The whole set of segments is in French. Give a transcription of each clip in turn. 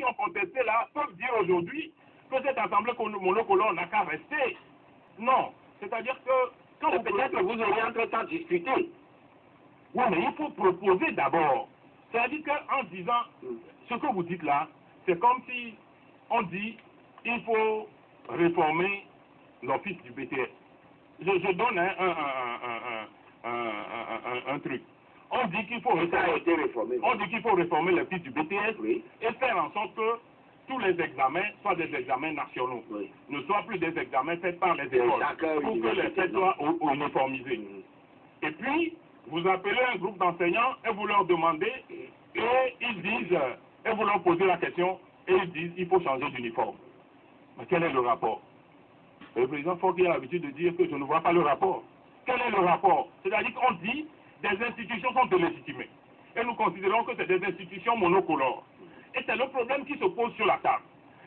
qui ont contesté là peuvent dire aujourd'hui que cette assemblée monocolore n'a qu'à rester. Non. C'est-à-dire que quand peut-être que vous aurez entre-temps discuté. Oui, mais il faut proposer d'abord. C'est-à-dire qu'en disant ce que vous dites là, c'est comme si on dit il faut réformer l'office du BTS. Je donne un truc. On dit qu'il faut réformer l'office du BTS et faire en sorte que tous les examens soient des examens nationaux, ne soient plus des examens faits par les écoles, pour que les faits soient uniformisés. Et puis, vous appelez un groupe d'enseignants et vous leur demandez, et ils disent, et vous leur posez la question, et ils disent, il faut changer d'uniforme. Mais quel est le rapport? Le président Faure a l'habitude de dire que je ne vois pas le rapport. Quel est le rapport? C'est-à-dire qu'on dit, des institutions sont délégitimées. Et nous considérons que c'est des institutions monocolores. Et c'est le problème qui se pose sur la table.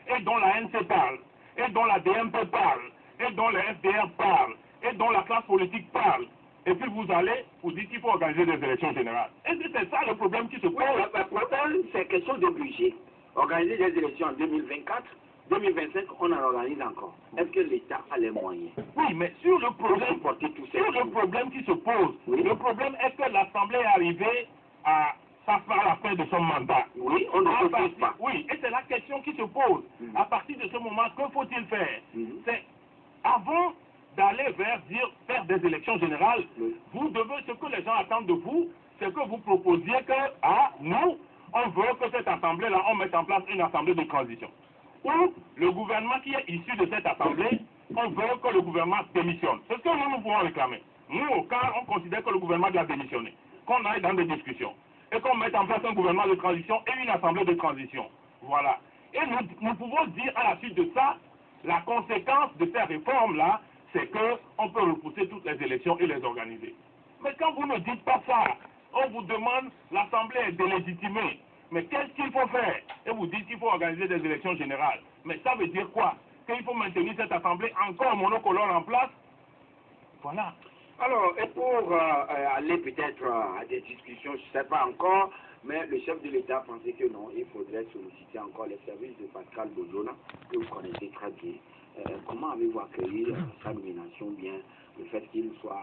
Et dont la NC parle, et dont la DMP parle, et dont le FDR parle, et dont la classe politique parle. Et puis vous allez, vous dites qu'il faut organiser des élections générales. Et c'est ça le problème qui se pose. Oui, le problème, c'est question de budget. Organiser des élections en 2024, 2025, on en organise encore. Est-ce que l'État a les moyens? Oui, mais sur le problème qui se pose, le problème est que l'Assemblée est arrivée à par la fin de son mandat. Oui, on ne se pose pas. Oui, et c'est la question qui se pose. À partir de ce moment, que faut-il faire? C'est avant d'aller faire des élections générales, vous devez, ce que les gens attendent de vous, c'est que vous proposiez que, nous, on veut que cette assemblée-là, on mette en place une assemblée de transition. Ou le gouvernement qui est issu de cette assemblée, on veut que le gouvernement démissionne. C'est ce que nous pouvons réclamer. Nous, quand on considère que le gouvernement doit démissionner, qu'on aille dans des discussions, et qu'on mette en place un gouvernement de transition et une assemblée de transition. Voilà. Et nous pouvons dire à la suite de ça, la conséquence de ces réformes-là, c'est qu'on peut repousser toutes les élections et les organiser. Mais quand vous ne dites pas ça, on vous demande, l'Assemblée est délégitimée. Mais qu'est-ce qu'il faut faire? Et vous dites qu'il faut organiser des élections générales. Mais ça veut dire quoi? Qu'il faut maintenir cette Assemblée encore monocolore en place? Voilà. Alors, et pour aller peut-être à des discussions, je ne sais pas encore, mais le chef de l'État pensait que non, il faudrait solliciter encore les services de Pascal Bozona, que vous connaissez très bien. Comment avez-vous accueilli sa nomination, bien le fait qu'il soit